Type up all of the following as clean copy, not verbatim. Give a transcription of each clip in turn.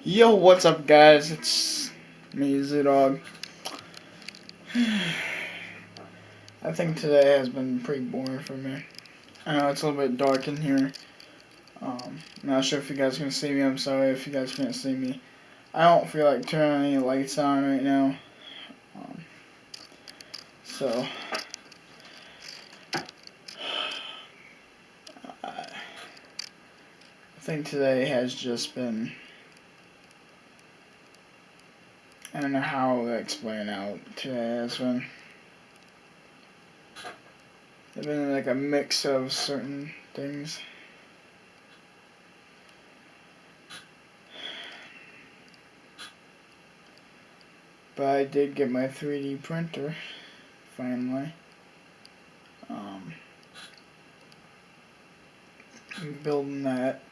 Yo, what's up, guys? It's me, Z-Dog. I think today has been pretty boring for me. I know it's a little bit dark in here. Not sure if you guys can see me. I'm sorry if you guys can't see me. I don't feel like turning any lights on right now. So, I think today has just been... I don't know how to explain how today has been. It's been like a mix of certain things. But I did get my 3D printer, finally. I'm building that.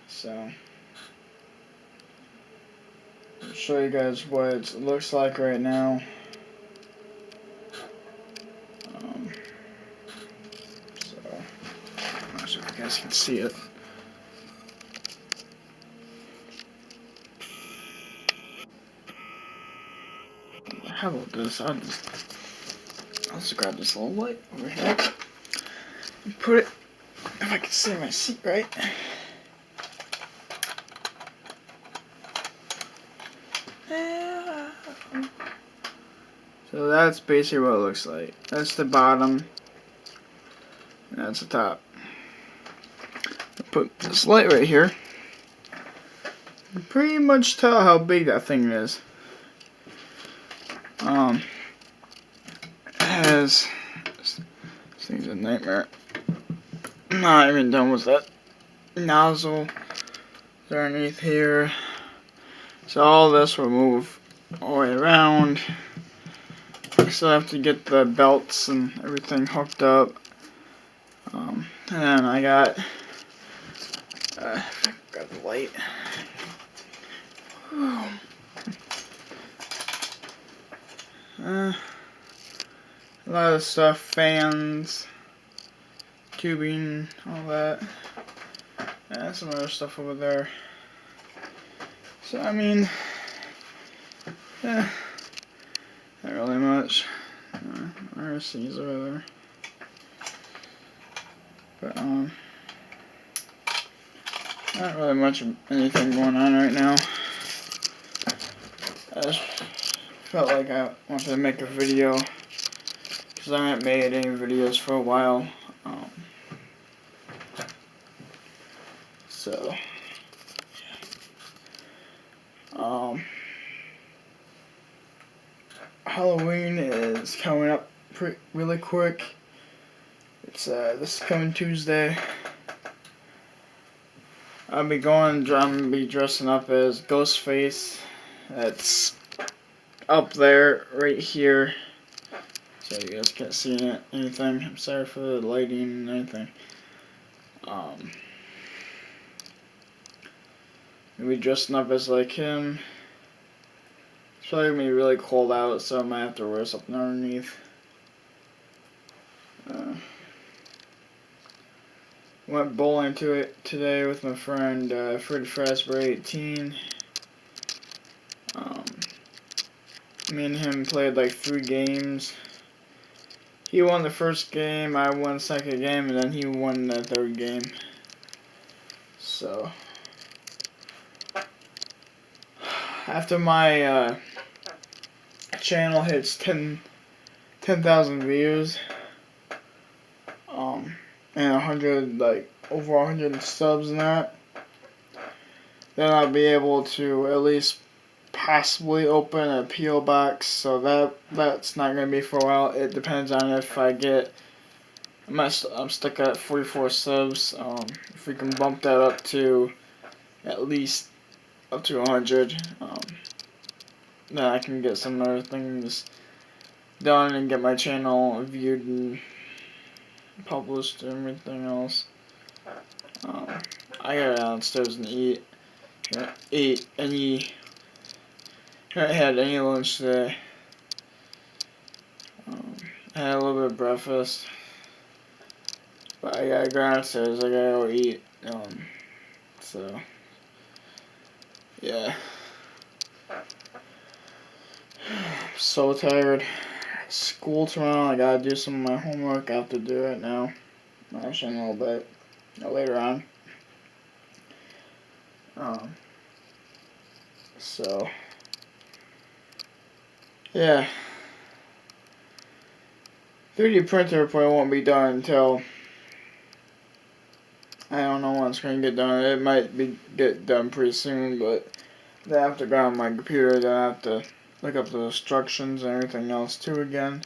So, I'll show you guys what it looks like right now. I'm not sure if you guys can see it. How about this? I'll just grab this little light over here and put it, if I can see my seat right. So that's basically what it looks like. That's the bottom, and that's the top. I'll put this light right here. You can pretty much tell how big that thing is. It has, this thing's a nightmare. I'm not even done with that nozzle underneath here. So all this will move all the way around. I still have to get the belts and everything hooked up. And then I got the light. A lot of stuff, fans, tubing, all that. And some other stuff over there. So I mean, not really much. RC's over there. But not really much of anything going on right now. I just felt like I wanted to make a video because I haven't made any videos for a while. So Halloween is coming up really quick. It's this coming Tuesday. I'm gonna be dressing up as Ghostface. That's up there, right here. So you guys can't see anything. I'm sorry for the lighting and anything. Gonna be dressing up as like him. It's probably gonna be really cold out, so I might have to wear something underneath. Went bowling today with my friend Fred Frasberg 18. Me and him played like 3 games. He won the first game, I won the second game, and then he won the third game. So after my channel hits 10,000 views, and 100, like over 100 subs and that, then I'll be able to at least possibly open a P.O. box. So that's not gonna be for a while. It depends on if I get. I'm stuck at 44 subs. If we can bump that up to at least up to 100, then I can get some other things done and get my channel viewed and published and everything else. I gotta go downstairs and eat. I haven't had any lunch today. I had a little bit of breakfast. But I gotta go downstairs. I gotta go eat. So yeah. I'm so tired. School tomorrow. I gotta do some of my homework. I have to do it now. Actually, in a little bit. Later on. So yeah. 3D printer probably won't be done until I don't know when it's gonna get done. It might get done pretty soon, but then I have to go on my computer. Then I have to look up the instructions and everything else too again,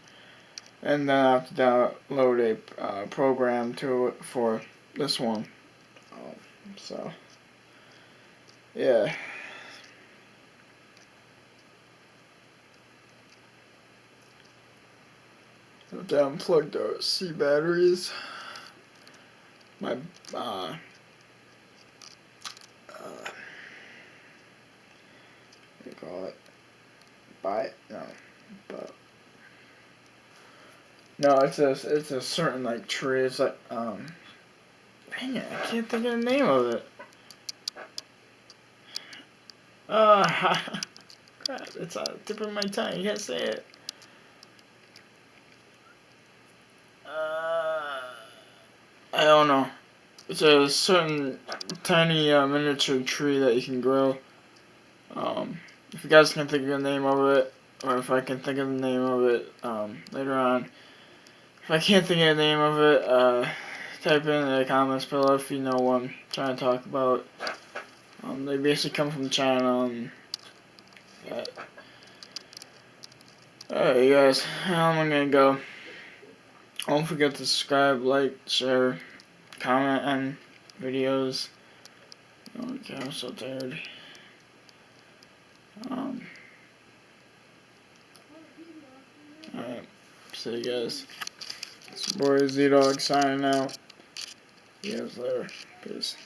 and then I have to download a program to it for this one. So yeah. I have to unplug the C batteries. My what do you call it? No, it's a certain like tree. It's like dang it, I can't think of the name of it. Crap, it's on the tip of my tongue. You can't say it. I don't know. It's a certain tiny miniature tree that you can grow. If you guys can think of the name of it, or if I can think of the name of it later on. If I can't think of the name of it, type in the comments below if you know what I'm trying to talk about. They basically come from China. Alright, guys, I'm gonna go. Don't forget to subscribe, like, share, comment on videos. Okay, I'm so tired. Alright, see you guys. It's your boy Z-Dog signing out. See you guys later. Peace.